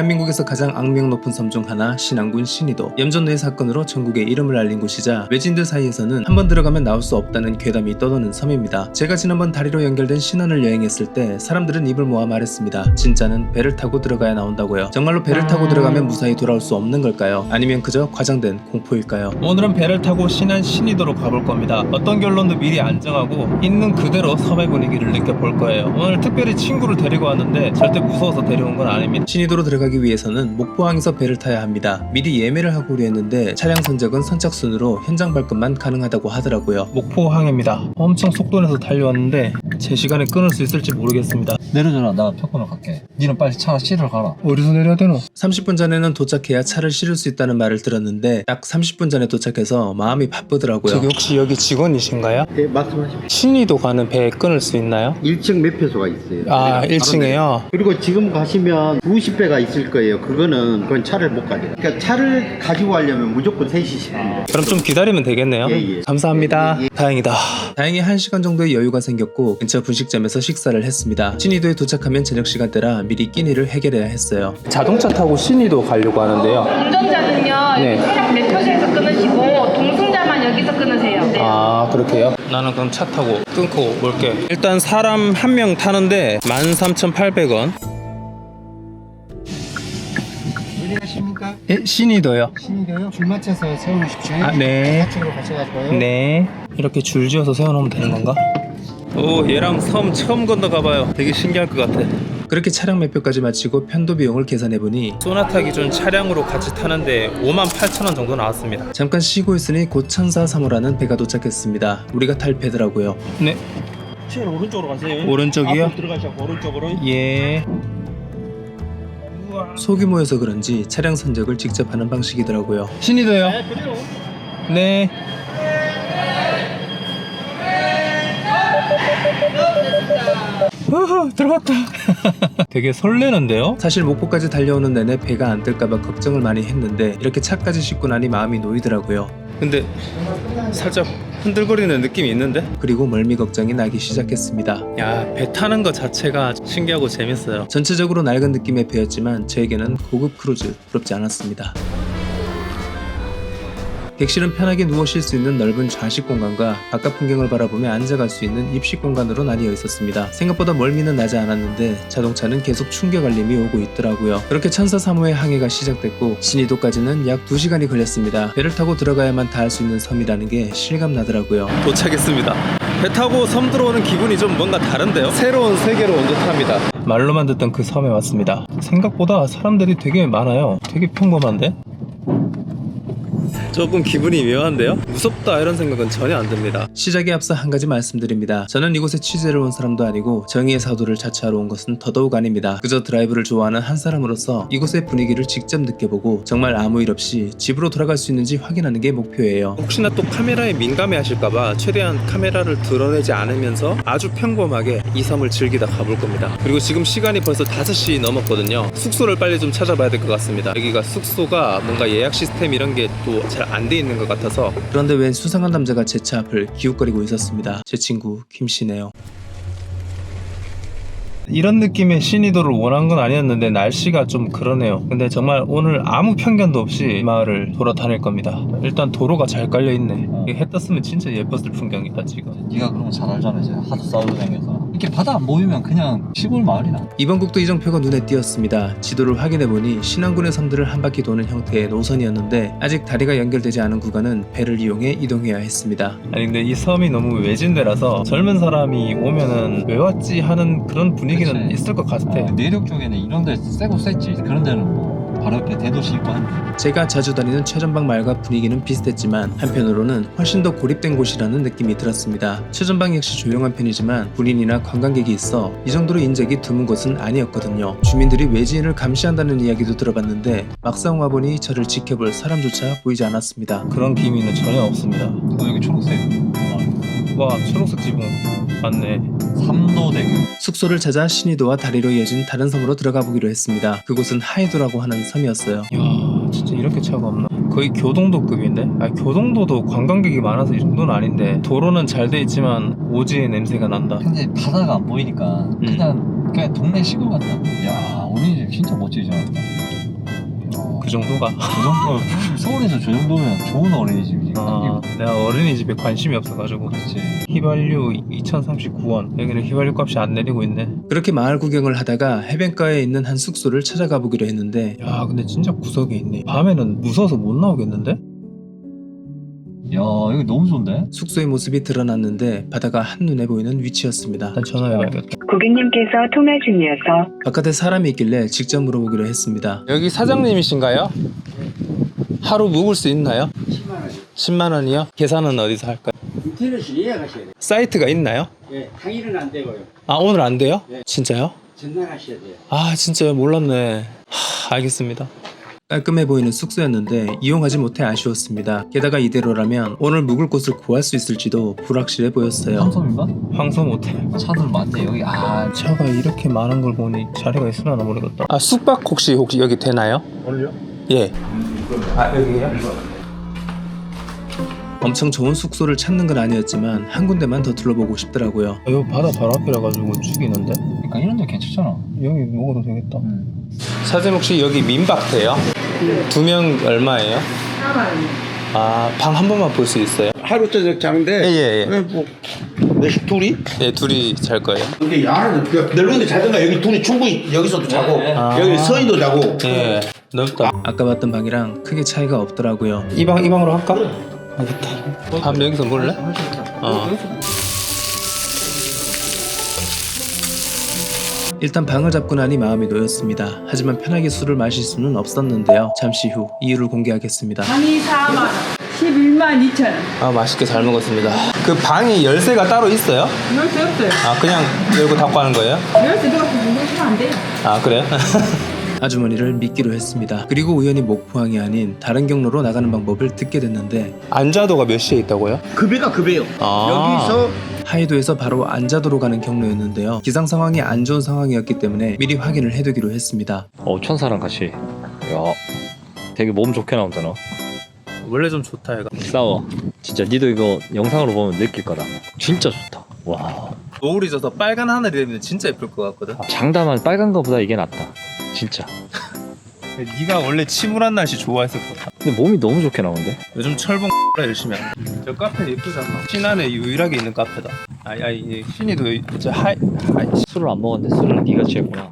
대한민국에서 가장 악명 높은 섬 중 하나 신안군 신의도. 염전노예 사건으로 전국에 이름을 알린 곳이자 외지인들 사이에서는 한번 들어가면 나올 수 없다는 괴담이 떠도는 섬입니다. 제가 지난번 다리로 연결된 신안을 여행했을 때 사람들은 입을 모아 말했습니다. 진짜는 배를 타고 들어가야 나온다고요. 정말로 배를 타고 들어가면 무사히 돌아올 수 없는 걸까요? 아니면 그저 과장된 공포일까요? 오늘은 배를 타고 신안 신의도로 가볼 겁니다. 어떤 결론도 미리 안 정하고 있는 그대로 섬의 분위기를 느껴볼 거예요. 오늘 특별히 친구를 데리고 왔는데 절대 무서워서 데려온 건 아닙니다. 신의도로 들어가기 위해서는 목포항에서 배를 타야 합니다. 미리 예매를 하고 했는데 차량 선적은 선착순으로 현장 발급만 가능하다고 하더라고요. 목포항입니다. 엄청 속도 내서 달려왔는데 제 시간에 끊을 수 있을지 모르겠습니다. 내려줘라. 나 표권을 갈게. 니는 빨리 차 실으러 가라. 어디서 내려야 되노? 30분 전에는 도착해야 차를 실을 수 있다는 말을 들었는데 딱 30분 전에 도착해서 마음이 바쁘더라고요. 저기 혹시 여기 직원이신가요? 네, 말씀하십시오. 신의도 가는 배 끊을 수 있나요? 1층 매표소가 있어요. 아, 1층에요? 그리고 지금 가시면 90배가 있을 거예요. 그건 차를 못 가져요. 그러니까 차를 가지고 가려면 무조건 3시간. 그럼 좀 기다리면 되겠네요. 예. 감사합니다. 다행이다. 다행히 1시간 정도의 여유가 생겼고 근처 분식점에서 식사를 했습니다. 신의도에 도착하면 저녁 시간대라 미리 끼니를 해결해야 했어요. 자동차 타고 신의도 가려고 하는데요. 운전자는요, 네. 차량 매표소에서 끊으시고 동승자만 여기서 끊으세요. 네. 아, 그렇게요? 나는 그럼 차 타고 끊고 올게. 일단 사람 한 명 타는데 13,800원. 어디 가십니까? 예, 신의도요. 신이도요? 줄 맞춰서 세워놓으십시오. 아, 네. 좌측으로 가셔가지고요. 네. 이렇게 줄 지어서 세워놓으면 되는 건가? 오, 얘랑 섬 처음 건너가봐요. 되게 신기할 것 같아. 그렇게 차량 매표까지 마치고 편도 비용을 계산해보니 소나타 기준 차량으로 같이 타는데 58,000원 정도 나왔습니다. 잠깐 쉬고 있으니 곧 천사 3호라는 배가 도착했습니다. 우리가 탈 배더라고요. 네. 제일 오른쪽으로 가세요. 오른쪽이요? 앞으로 들어가시고 오른쪽으로. 예. 소규모여서 그런지 차량 선적을 직접 하는 방식이더라고요. 신의도요? 네, 그대로. 네. 들어갔다. 되게 설레는데요? 사실 목포까지 달려오는 내내 배가 안 뜰까봐 걱정을 많이 했는데 이렇게 차까지 싣고 나니 마음이 놓이더라고요. 근데 살짝 흔들거리는 느낌이 있는데? 그리고 멀미 걱정이 나기 시작했습니다. 야, 배 타는 것 자체가 신기하고 재밌어요. 전체적으로 낡은 느낌의 배였지만 저에게는 고급 크루즈 부럽지 않았습니다. 객실은 편하게 누워 쉴 수 있는 넓은 좌식 공간과 바깥 풍경을 바라보며 앉아갈 수 있는 입식 공간으로 나뉘어 있었습니다. 생각보다 멀미는 나지 않았는데 자동차는 계속 충격 알림이 오고 있더라고요. 그렇게 천사 3호의 항해가 시작됐고 신의도까지는 약 2시간이 걸렸습니다. 배를 타고 들어가야만 닿을 수 있는 섬이라는 게 실감 나더라고요. 도착했습니다. 배 타고 섬 들어오는 기분이 좀 뭔가 다른데요? 새로운 세계로 온 듯합니다. 말로만 듣던 그 섬에 왔습니다. 생각보다 사람들이 되게 많아요. 되게 평범한데? 조금 기분이 묘한데요? 무섭다 이런 생각은 전혀 안 듭니다. 시작에 앞서 한 가지 말씀드립니다. 저는 이곳에 취재를 온 사람도 아니고 정의의 사도를 자처하러 온 것은 더더욱 아닙니다. 그저 드라이브를 좋아하는 한 사람으로서 이곳의 분위기를 직접 느껴보고 정말 아무 일 없이 집으로 돌아갈 수 있는지 확인하는 게 목표예요. 혹시나 또 카메라에 민감해 하실까봐 최대한 카메라를 드러내지 않으면서 아주 평범하게 이 섬을 즐기다 가볼 겁니다. 그리고 지금 시간이 벌써 5시 넘었거든요. 숙소를 빨리 좀 찾아봐야 될 것 같습니다. 여기가 숙소가 뭔가 예약 시스템 이런 게 또 잘 안 돼 있는 것 같아서. 그런데 웬 수상한 남자가 제 차 앞을 기웃거리고 있었습니다. 제 친구 김씨네요. 이런 느낌의 신의도를 원한 건 아니었는데 날씨가 좀 그러네요. 근데 정말 오늘 아무 편견도 없이 마을을 돌아다닐 겁니다. 일단 도로가 잘 깔려있네. 해 떴으면 진짜 예뻤을 풍경이다 지금. 네가 그런 거 잘 알잖아. 이제 하도 싸우고 다녀서 이렇게 바다 안 보이면 그냥 시골 마을이나. 이번 국도 이정표가 눈에 띄었습니다. 지도를 확인해보니 신안군의 섬들을 한 바퀴 도는 형태의 노선이었는데 아직 다리가 연결되지 않은 구간은 배를 이용해 이동해야 했습니다. 아니 근데 이 섬이 너무 외진데라서 젊은 사람이 오면은 왜 왔지 하는 그런 분위기는 그치. 있을 것 같아. 내륙 쪽에는 이런 데 세고 셌지. 그런 데는 뭐 바로 옆에 대도시 있고 한데. 제가 자주 다니는 최전방 마을과 분위기는 비슷했지만 한편으로는 훨씬 더 고립된 곳이라는 느낌이 들었습니다. 최전방 역시 조용한 편이지만 군인이나 관광객이 있어 이 정도로 인적이 드문 곳은 아니었거든요. 주민들이 외지인을 감시한다는 이야기도 들어봤는데 막상 와보니 저를 지켜볼 사람조차 보이지 않았습니다. 그런 기미는 전혀 없습니다. 여기 초록색. 와, 초록색 지붕 맞네. 삼도대교. 숙소를 찾아 신의도와 다리로 이어진 다른 섬으로 들어가 보기로 했습니다. 그곳은 하이도라고 하는 섬이었어요. 이야, 진짜 이렇게 차가 없나? 거의 교동도급인데? 교동도도 관광객이 많아서 이 정도는 아닌데 도로는 잘 돼 있지만 오지의 냄새가 난다. 근데 바다가 안 보이니까 그냥 동네 시골 같다. 야, 우리 집 진짜 멋지지 않았다. 그 정도가. 그 정도 서울에서 저 정도면 좋은 어린이집이지. 내가 어린이집에 관심이 없어가지고. 그렇지. 휘발유 2,039원. 여기는 휘발유 값이 안 내리고 있네. 그렇게 마을 구경을 하다가 해변가에 있는 한 숙소를 찾아가 보기로 했는데, 야 근데 진짜 구석에 있네. 밤에는 무서워서 못 나오겠는데? 야 여기 너무 좋은데? 숙소의 모습이 드러났는데 바다가 한눈에 보이는 위치였습니다. 일단 전화해봐야겠다. 고객님께서 통화 중이어서 바깥에 사람이 있길래 직접 물어보기로 했습니다. 여기 사장님이신가요? 하루 묵을 수 있나요? 10만 원이요? 계산은 어디서 할까요? 인터넷을 예약하셔야 돼요. 사이트가 있나요? 예, 당일은 안 되고요. 아 오늘 안 돼요? 네. 진짜요? 전날하셔야 돼요. 아 진짜요? 몰랐네. 알겠습니다. 깔끔해 보이는 숙소였는데 이용하지 못해 아쉬웠습니다. 게다가 이대로라면 오늘 묵을 곳을 구할 수 있을지도 불확실해 보였어요. 황섬인가? 황소 못해. 차들 많네 여기. 차가 이렇게 많은 걸 보니 자리가 있으려나 모르겠다. 아 숙박 혹시 여기 되나요? 오늘요? 예. 아 여기요? 엄청 좋은 숙소를 찾는 건 아니었지만 한 군데만 더 둘러보고 싶더라고요. 여기 바다 바로 앞이라 가지고 죽이는데? 그러니까 이런 데 괜찮잖아. 여기 먹어도 되겠다. 사장님 혹시 여기 민박 돼요? 2명 얼마예요? 4만원이요. 아 방 한 번만 볼 수 있어요? 하루 저녁 자는데. 예예예. 왜 뭐, 몇시 둘이? 예 둘이 잘 거예요. 근데 안에는 넓은데 자든가 여기 둘이 충분히 여기서도 자고 여기 서희도 자고. 예 넓다. 아까 봤던 방이랑 크게 차이가 없더라고요. 이 방으로 할까? 알겠다. 밤 여기서 몰래? 일단 방을 잡고 나니 마음이 놓였습니다. 하지만 편하게 술을 마실 수는 없었는데요. 잠시 후 이유를 공개하겠습니다. 방이 4만원. 11만 2천원. 아 맛있게 잘 먹었습니다. 그 방이 열쇠가 따로 있어요? 열쇠 없어요. 아 그냥 열고 닫고 하는 거예요? 열쇠 누가 공부하시면 안 돼요. 아 그래요? 아주머니를 믿기로 했습니다. 그리고 우연히 목포항이 아닌 다른 경로로 나가는 방법을 듣게 됐는데 안자도가 몇 시에 있다고요? 급여가 급여요. 여기서 하이도에서 바로 안자도로 가는 경로였는데요. 기상 상황이 안 좋은 상황이었기 때문에 미리 확인을 해두기로 했습니다. 천사랑 같이. 야 되게 몸 좋게 나온다 너. 원래 좀 좋다 얘가. 싸워. 진짜 니도 이거 영상으로 보면 느낄 거다. 진짜 좋다. 와. 노을이 져서 빨간 하늘이 되면 진짜 예쁠 것 같거든. 장담한 빨간 거보다 이게 낫다. 진짜. 네가 원래 침울한 날씨 좋아했을 거다. 근데 몸이 너무 좋게 나오는데? 요즘 철봉 열심히 하네. 저 카페 예쁘잖아. 신안에 유일하게 있는 카페다. 아이 신이도 이제 술을 안 먹었는데 술을 네가 취했구나.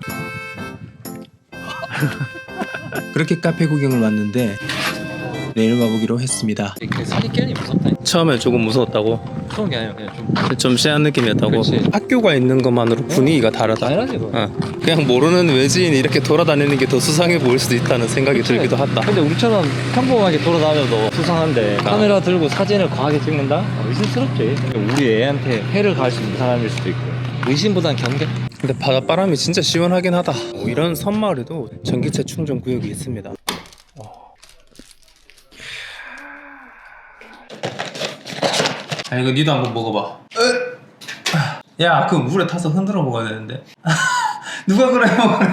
그렇게 카페 구경을 왔는데 내일 와보기로 했습니다. 그 살이 깨니 무섭다. 처음에 조금 무서웠다고? 무서운 게 아니라 그냥 좀 쎄한 느낌이었다고? 그렇지. 학교가 있는 것만으로 분위기가 다르다. 당연하지 그거. 그냥 모르는 외지인이 이렇게 돌아다니는 게 더 수상해 보일 수도 있다는 생각이 들기도 하다. 근데 우리처럼 평범하게 돌아다녀도 수상한데 카메라 들고 사진을 과하게 찍는다? 의심스럽지. 우리 애한테 해를 가할 수 있는 사람일 수도 있고. 의심보단 경계? 근데 바닷바람이 진짜 시원하긴 하다. 이런 섬마을에도 전기차 충전 구역이 있습니다. 아 이거 니도 한번 먹어봐. 야 그 물에 타서 흔들어 먹어야 되는데. 누가 그래 먹으래.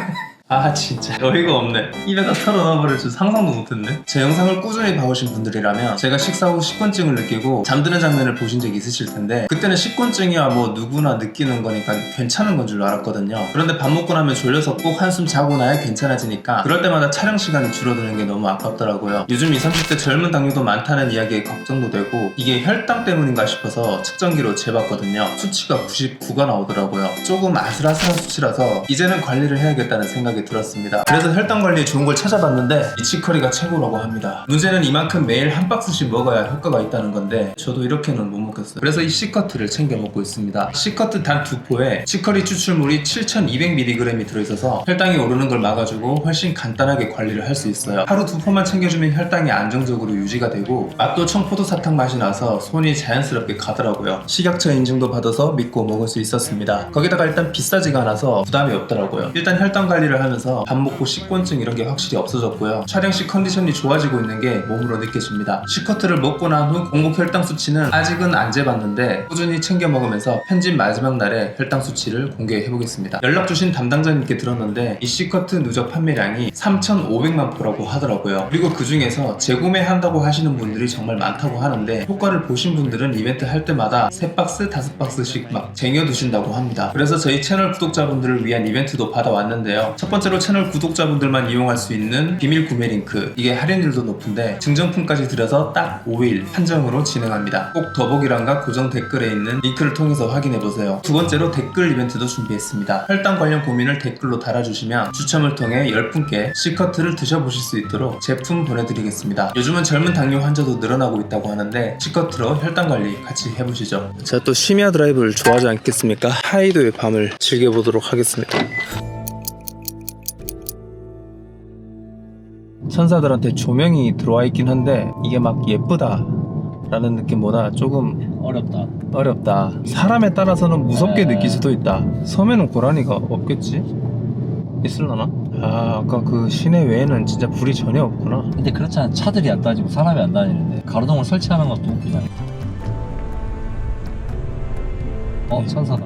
아 진짜 어이가 없네. 입에다 털어 넣어버릴 줄 상상도 못했네. 제 영상을 꾸준히 봐오신 분들이라면 제가 식사 후 식곤증을 느끼고 잠드는 장면을 보신 적이 있으실 텐데 그때는 식곤증이야 뭐 누구나 느끼는 거니까 괜찮은 건 줄 알았거든요. 그런데 밥 먹고 나면 졸려서 꼭 한숨 자고 나야 괜찮아지니까 그럴 때마다 촬영 시간이 줄어드는 게 너무 아깝더라고요. 요즘 20, 30대 젊은 당뇨도 많다는 이야기에 걱정도 되고 이게 혈당 때문인가 싶어서 측정기로 재봤거든요. 수치가 99가 나오더라고요. 조금 아슬아슬한 수치라서 이제는 관리를 해야겠다는 생각이 들었습니다. 그래서 혈당 관리에 좋은 걸 찾아봤는데 이 치커리가 최고라고 합니다. 문제는 이만큼 매일 한 박스씩 먹어야 효과가 있다는 건데 저도 이렇게는 못 먹겠어요. 그래서 이 C커트를 챙겨 먹고 있습니다. C커트 단 2포에 치커리 추출물이 7200mg이 들어있어서 혈당이 오르는 걸 막아주고 훨씬 간단하게 관리를 할 수 있어요. 하루 2포만 챙겨주면 혈당이 안정적으로 유지가 되고 맛도 청포도 사탕 맛이 나서 손이 자연스럽게 가더라고요. 식약처 인증도 받아서 믿고 먹을 수 있었습니다. 거기다가 일단 비싸지가 않아서 부담이 없더라고요. 일단 혈당 관리를 하면서 밥 먹고 식곤증 이런 게 확실히 없어졌고요. 촬영 시 컨디션이 좋아지고 있는 게 몸으로 느껴집니다. C커트를 먹고 난 후 공복 혈당 수치는 아직은 안 재봤는데 꾸준히 챙겨 먹으면서 편집 마지막 날에 혈당 수치를 공개해 보겠습니다. 연락 주신 담당자님께 들었는데 이 C커트 누적 판매량이 3,500만 포라고 하더라고요. 그리고 그 중에서 재구매한다고 하시는 분들이 정말 많다고 하는데 효과를 보신 분들은 이벤트 할 때마다 3박스, 5박스씩 막 쟁여두신다고 합니다. 그래서 저희 채널 구독자분들을 위한 이벤트도 받아왔는데요. 첫 번째로 채널 구독자분들만 이용할 수 있는 비밀 구매 링크, 이게 할인율도 높은데 증정품까지 들여서 딱 5일 한정으로 진행합니다. 꼭 더보기란과 고정 댓글에 있는 링크를 통해서 확인해보세요. 두 번째로 댓글 이벤트도 준비했습니다. 혈당 관련 고민을 댓글로 달아주시면 추첨을 통해 10분께 C커트를 드셔보실 수 있도록 제품 보내드리겠습니다. 요즘은 젊은 당뇨 환자도 늘어나고 있다고 하는데 C커트로 혈당 관리 같이 해보시죠. 제가 또 심야 드라이브를 좋아하지 않겠습니까? 하이도의 밤을 즐겨보도록 하겠습니다. 천사들한테 조명이 들어와 있긴 한데 이게 막 예쁘다 라는 느낌보다 조금 어렵다. 사람에 따라서는 무섭게 느낄 수도 있다. 섬에는 고라니가 없겠지? 있을라나? 아까 그 시내 외에는 진짜 불이 전혀 없구나. 근데 그렇잖아. 차들이 안 다니고 사람이 안 다니는데 가로등을 설치하는 것도 웃기잖아. 천사다.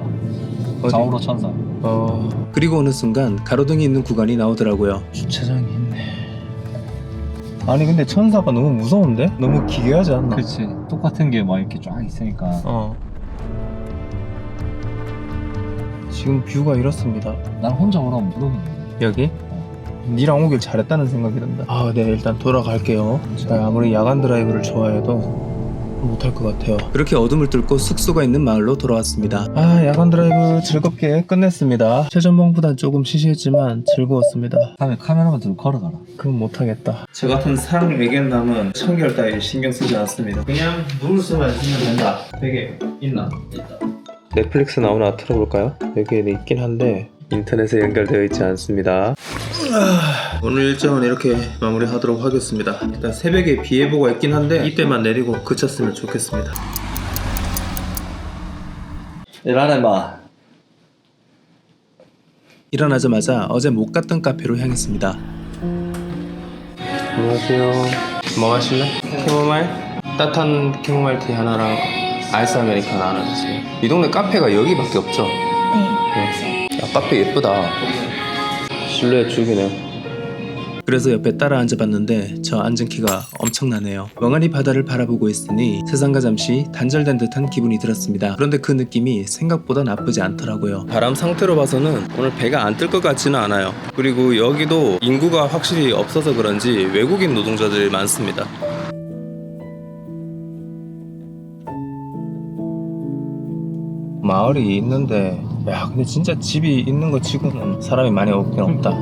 어디? 좌우로 천사. 그리고 어느 순간 가로등이 있는 구간이 나오더라고요. 주차장이 있네. 아니 근데 천사가 너무 무서운데? 너무 기괴하지 않나? 그치. 똑같은 게 막 이렇게 쫙 있으니까. 지금 뷰가 이렇습니다. 난 혼자 오라면 무덤이네. 여기? 니랑 오길 잘했다는 생각이 든다. 네, 일단 돌아갈게요. 제가 아무리 야간 드라이브를 좋아해도 못할 것 같아요. 그렇게 어둠을 뚫고 숙소가 있는 마을로 돌아왔습니다. 야간 드라이브 즐겁게 끝냈습니다. 최전방보단 조금 시시했지만 즐거웠습니다. 다음에 카메라만 들고 걸어가라. 그건 못하겠다. 저 같은 사랑 외계남은 청결 따위 신경 쓰지 않습니다. 그냥 누울 수만 있으면 된다. 베개 있나? 있다. 넷플릭스 나오나 틀어볼까요? 여기에 있긴 한데 인터넷에 연결되어 있지 않습니다. 오늘 일정은 이렇게 마무리하도록 하겠습니다. 일단 새벽에 비 예보가 있긴 한데 이때만 내리고 그쳤으면 좋겠습니다. 일하네 마. 일어나자마자 어제 못 갔던 카페로 향했습니다. 안녕하세요. 뭐 마실래? 캐모마일? 따뜻한 캐모마일 티 하나랑 아이스 아메리카노 하나 주세요. 이 동네 카페가 여기밖에 없죠? 네. 야, 카페 예쁘다. 실루엣 죽이네. 그래서 옆에 따라 앉아봤는데 저 앉은 키가 엄청나네요. 멍하니 바다를 바라보고 있으니 세상과 잠시 단절된 듯한 기분이 들었습니다. 그런데 그 느낌이 생각보다 나쁘지 않더라고요. 바람 상태로 봐서는 오늘 배가 안 뜰 것 같지는 않아요. 그리고 여기도 인구가 확실히 없어서 그런지 외국인 노동자들이 많습니다. 마을이 있는데 근데 진짜 집이 있는 것 치고는 사람이 많이 없긴 없다.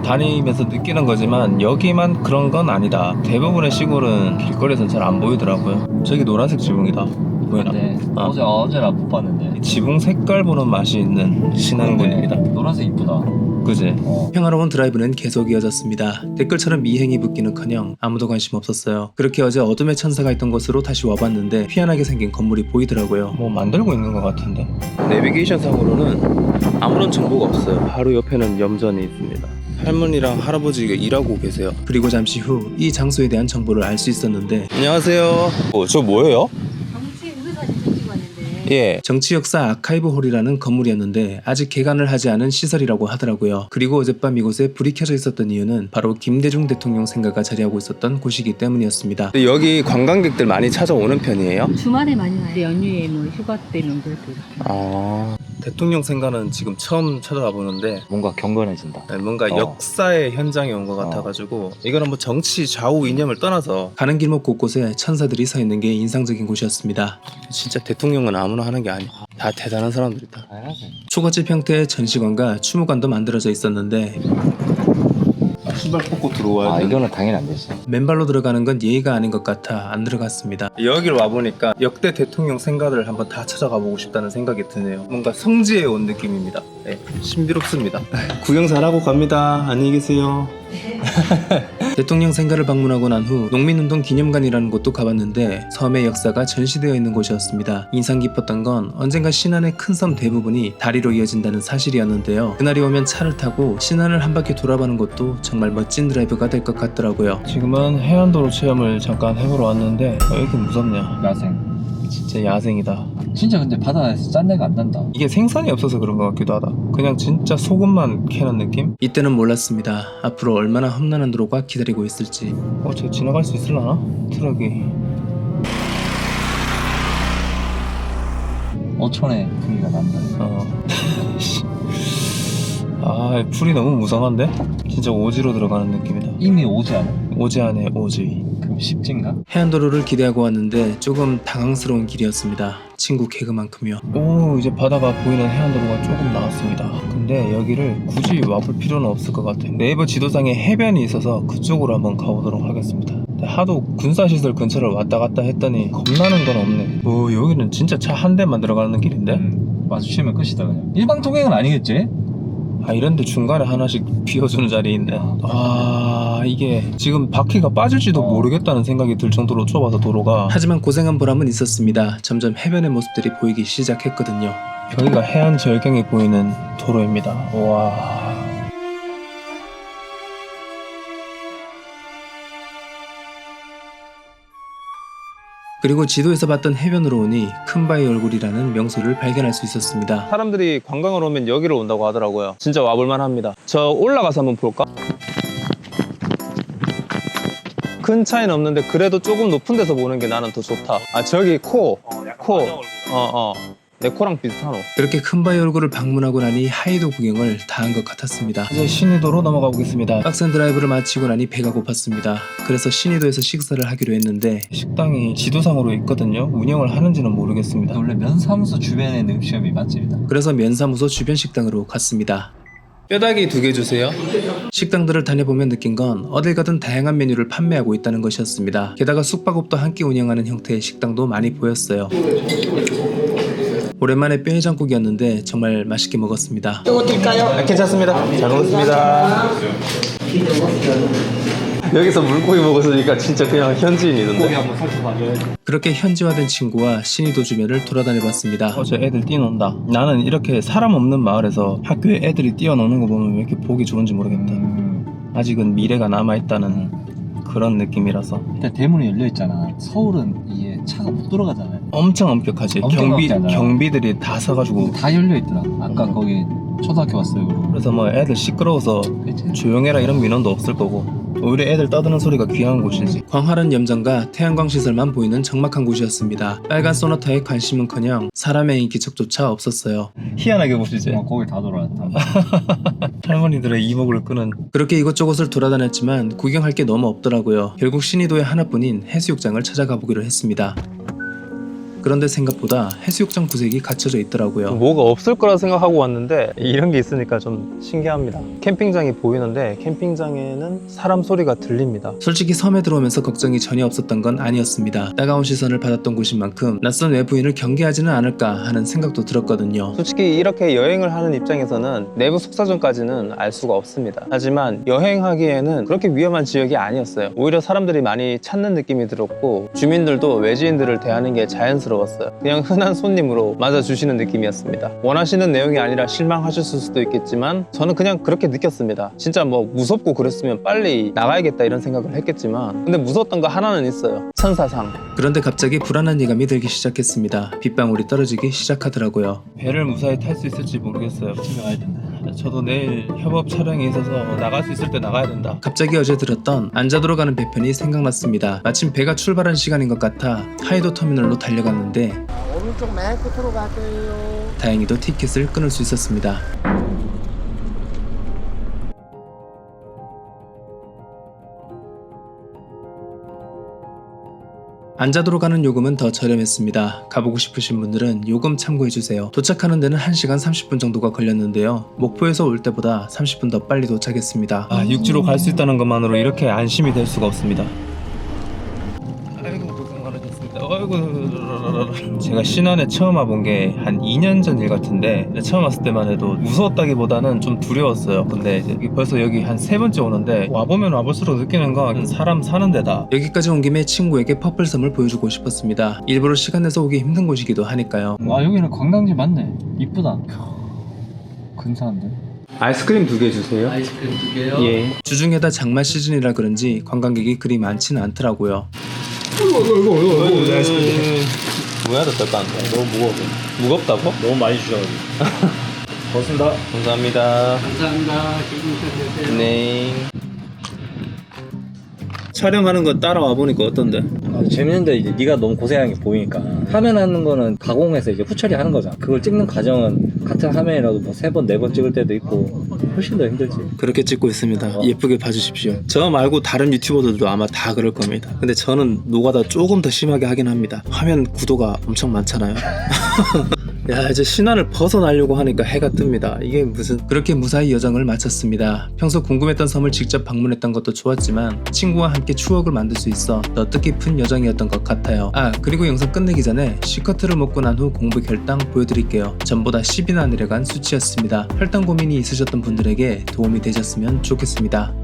다니면서 느끼는 거지만 여기만 그런 건 아니다. 대부분의 시골은 길거리에선 잘 안 보이더라고요. 저기 노란색 지붕이다. 보이나? 네. 어제는 못 봤는데. 지붕 색깔 보는 맛이 있는 신안군입니다. 노란색 이쁘다. 그지? 평화로운 드라이브는 계속 이어졌습니다. 댓글처럼 미행이 붙기는커녕 아무도 관심 없었어요. 그렇게 어제 어둠의 천사가 있던 곳으로 다시 와봤는데 희한하게 생긴 건물이 보이더라고요. 뭐 만들고 있는 것 같은데. 내비게이션 상으로는 아무런 정보가 없어요. 바로 옆에는 염전이 있습니다. 할머니랑 할아버지가 일하고 계세요. 그리고 잠시 후 이 장소에 대한 정보를 알 수 있었는데. 안녕하세요. 저 뭐예요? 예, 정치 역사 아카이브 홀이라는 건물이었는데 아직 개관을 하지 않은 시설이라고 하더라고요. 그리고 어젯밤 이곳에 불이 켜져 있었던 이유는 바로 김대중 대통령 생가가 자리하고 있었던 곳이기 때문이었습니다. 여기 관광객들 많이 찾아오는 편이에요? 주말에 많이 와요. 연휴에 뭐 휴가 때는 그래도 이렇게. 대통령 생가는 지금 처음 찾아와 보는데 뭔가 경건해진다. 뭔가 역사의 현장에 온 것 같아가지고 이거는 뭐 정치 좌우 이념을 떠나서 가는 길목 곳곳에 천사들이 서 있는 게 인상적인 곳이었습니다. 진짜 대통령은 아무나 하는 게 아니야. 다 대단한 사람들이다. 초가집 형태의 전시관과 추모관도 만들어져 있었는데 신발 벗고 들어와야 돼. 이거는 당연히 안 되지. 맨발로 들어가는 건 예의가 아닌 것 같아 안 들어갔습니다. 여기를 와보니까 역대 대통령 생가를 한번 다 찾아가 보고 싶다는 생각이 드네요. 뭔가 성지에 온 느낌입니다. 네, 신비롭습니다. 구경 잘하고 갑니다. 안녕히 계세요. 대통령 생가를 방문하고 난 후 농민운동 기념관이라는 곳도 가봤는데 섬의 역사가 전시되어 있는 곳이었습니다. 인상 깊었던 건 언젠가 신안의 큰 섬 대부분이 다리로 이어진다는 사실이었는데요. 그날이 오면 차를 타고 신안을 한 바퀴 돌아보는 것도 정말 멋진 드라이브가 될 것 같더라고요. 지금은 해안도로 체험을 잠깐 해보러 왔는데 왜 이렇게 무섭냐. 야생. 진짜 야생이다. 진짜 근데 바다에서 짠내가 안 난다. 이게 생선이 없어서 그런 것 같기도 하다. 그냥 진짜 소금만 캐는 느낌? 이때는 몰랐습니다. 앞으로 얼마나 험난한 도로가 기다리고 있을지. 저 지나갈 수 있을라나? 트럭이. 어촌의 분위기가 난다. 아, 풀이 너무 무성한데? 진짜 오지로 들어가는 느낌이다. 이미 오지 않아? 오지 안에 오지. 그럼 10지인가? 해안도로를 기대하고 왔는데 조금 당황스러운 길이었습니다. 친구 개그만큼요. 오, 이제 바다가 보이는 해안도로가 조금 나왔습니다. 근데 여기를 굳이 와볼 필요는 없을 것 같아요. 네이버 지도상에 해변이 있어서 그쪽으로 한번 가보도록 하겠습니다. 하도 군사시설 근처를 왔다 갔다 했더니 겁나는 건 없네. 오, 여기는 진짜 차 한 대만 들어가는 길인데? 마주치면 끝이다 그냥. 일방 통행은 아니겠지? 아, 이런데 중간에 하나씩 비워주는 자리 있네. 아, 이게 지금 바퀴가 빠질지도 모르겠다는 생각이 들 정도로 좁아서 도로가. 하지만 고생한 보람은 있었습니다. 점점 해변의 모습들이 보이기 시작했거든요. 여기가 해안 절경이 보이는 도로입니다. 와. 그리고 지도에서 봤던 해변으로 오니 큰바위 얼굴이라는 명소를 발견할 수 있었습니다. 사람들이 관광을 오면 여기로 온다고 하더라고요. 진짜 와볼만 합니다. 저 올라가서 한번 볼까? 큰 차이는 없는데 그래도 조금 높은 데서 보는 게 나는 더 좋다. 아, 저기 코. 내 코랑 비슷하노. 그렇게 큰바위 얼굴을 방문하고 나니 하이도 구경을 다 한 것 같았습니다. 이제 신의도로 넘어가 보겠습니다. 빡센 드라이브를 마치고 나니 배가 고팠습니다. 그래서 신의도에서 식사를 하기로 했는데 식당이 지도상으로 있거든요. 운영을 하는지는 모르겠습니다. 원래 면사무소 주변에 있는 음식점이 맛집이다. 그래서 면사무소 주변 식당으로 갔습니다. 뼈다귀 2개 주세요. 식당들을 다녀보면 느낀 건 어딜 가든 다양한 메뉴를 판매하고 있다는 것이었습니다. 게다가 숙박업도 함께 운영하는 형태의 식당도 많이 보였어요. 오랜만에 뼈해장국이었는데 정말 맛있게 먹었습니다. 또 드릴까요? 괜찮습니다. 잘 먹었습니다. 여기서 물고기 먹었으니까 진짜 그냥 현지인이던데. 고기 한번 살펴봐줘야지. 그렇게 현지화된 친구와 신의도 주변을 돌아다녀봤습니다. 어제 애들 뛰어논다. 나는 이렇게 사람 없는 마을에서 학교에 애들이 뛰어노는 거 보면 왜 이렇게 보기 좋은지 모르겠다. 아직은 미래가 남아있다는 그런 느낌이라서. 일단 대문이 열려있잖아. 서울은 이게 차가 못 들어가잖아요. 엄청 엄격하지. 엄청 엄격하잖아. 경비들이 다 서가지고. 다 열려있더라. 아까 거기 초등학교 왔어요. 그러고. 그래서 뭐 애들 시끄러워서 조용해라 이런 민원도 없을 거고. 오히려 애들 떠드는 소리가 귀한 곳이지. 광활한 염전과 태양광 시설만 보이는 적막한 곳이었습니다. 빨간 소나타에 관심은커녕 사람의 인기척조차 없었어요. 희한하게 보시지. 거기 다 돌아왔다. 할머니들의 이목을 끄는. 그렇게 이곳저곳을 돌아다녔지만 구경할 게 너무 없더라고요. 결국 신의도의 하나뿐인 해수욕장을 찾아가 보기로 했습니다. 그런데 생각보다 해수욕장 구색이 갖춰져 있더라고요. 뭐가 없을 거라 생각하고 왔는데 이런 게 있으니까 좀 신기합니다. 캠핑장이 보이는데 캠핑장에는 사람 소리가 들립니다. 솔직히 섬에 들어오면서 걱정이 전혀 없었던 건 아니었습니다. 따가운 시선을 받았던 곳인 만큼 낯선 외부인을 경계하지는 않을까 하는 생각도 들었거든요. 솔직히 이렇게 여행을 하는 입장에서는 내부 속사정까지는 알 수가 없습니다. 하지만 여행하기에는 그렇게 위험한 지역이 아니었어요. 오히려 사람들이 많이 찾는 느낌이 들었고 주민들도 외지인들을 대하는 게 자연스러웠어요. 그냥 흔한 손님으로 맞아주시는 느낌이었습니다. 원하시는 내용이 아니라 실망하셨을 수도 있겠지만 저는 그냥 그렇게 느꼈습니다. 진짜 뭐 무섭고 그랬으면 빨리 나가야겠다 이런 생각을 했겠지만 근데 무서웠던 거 하나는 있어요. 천사상. 그런데 갑자기 불안한 예감이 들기 시작했습니다. 빗방울이 떨어지기 시작하더라고요. 배를 무사히 탈 수 있을지 모르겠어요. 집에 가야 된다. 저도 내일 협업 촬영이 있어서 나갈 수 있을 때 나가야 된다. 갑자기 어제 들었던 안자도로 가는 배편이 생각났습니다. 마침 배가 출발한 시간인 것 같아 하이도 터미널로 달려갔는데 오른쪽 맨 끝으로 가세요. 다행히도 티켓을 끊을 수 있었습니다. 안자도로 가는 요금은 더 저렴했습니다. 가보고 싶으신 분들은 요금 참고해주세요. 도착하는 데는 1시간 30분 정도가 걸렸는데요. 목포에서 올 때보다 30분 더 빨리 도착했습니다. 아, 육지로 갈 수 있다는 것만으로 이렇게 안심이 될 수가 없습니다. 아이고 고생 많으셨습니다. 아이고. 제가 신안에 처음 와본 게 한 2년 전 일 같은데 처음 왔을 때만 해도 무서웠다기보다는 좀 두려웠어요. 근데 이제 벌써 여기 한 3번째 오는데 와보면 와볼수록 느끼는 건 사람 사는 데다. 여기까지 온 김에 친구에게 퍼플섬을 보여주고 싶었습니다. 일부러 시간 내서 오기 힘든 곳이기도 하니까요. 와 여기는 관광지 맞네. 이쁘다. 근사한데. 아이스크림 2개 주세요. 아이스크림 2개요? 예. 주중에다 장마 시즌이라 그런지 관광객이 그리 많지는 않더라고요. 뭐야 됐다. 너무 무거워. 무겁다고? 너무 많이 주셔가지고. 고맙습니다. 감사합니다. 감사합니다. 기분 좋으세요. 네. 촬영하는 거 따라와 보니까 어떤데? 재밌는데 이제 네가 너무 고생하는 게 보이니까 화면 하는 거는 가공해서 이제 후처리 하는 거잖아. 그걸 찍는 과정은 같은 화면이라도 뭐 3번, 4번 찍을 때도 있고 훨씬 더 힘들지. 그렇게 찍고 있습니다. 예쁘게 봐주십시오. 저 말고 다른 유튜버들도 아마 다 그럴 겁니다. 근데 저는 노가다 조금 더 심하게 하긴 합니다. 화면 구도가 엄청 많잖아요. 야, 이제 신안을 벗어나려고 하니까 해가 뜹니다. 이게 무슨. 그렇게 무사히 여정을 마쳤습니다. 평소 궁금했던 섬을 직접 방문했던 것도 좋았지만 친구와 함께 추억을 만들 수 있어 더 뜻깊은 여정이었던 것 같아요. 아, 그리고 영상 끝내기 전에 시커트를 먹고 난 후 공복 혈당 보여드릴게요. 전보다 10이나 내려간 수치였습니다. 혈당 고민이 있으셨던 분들에게 도움이 되셨으면 좋겠습니다.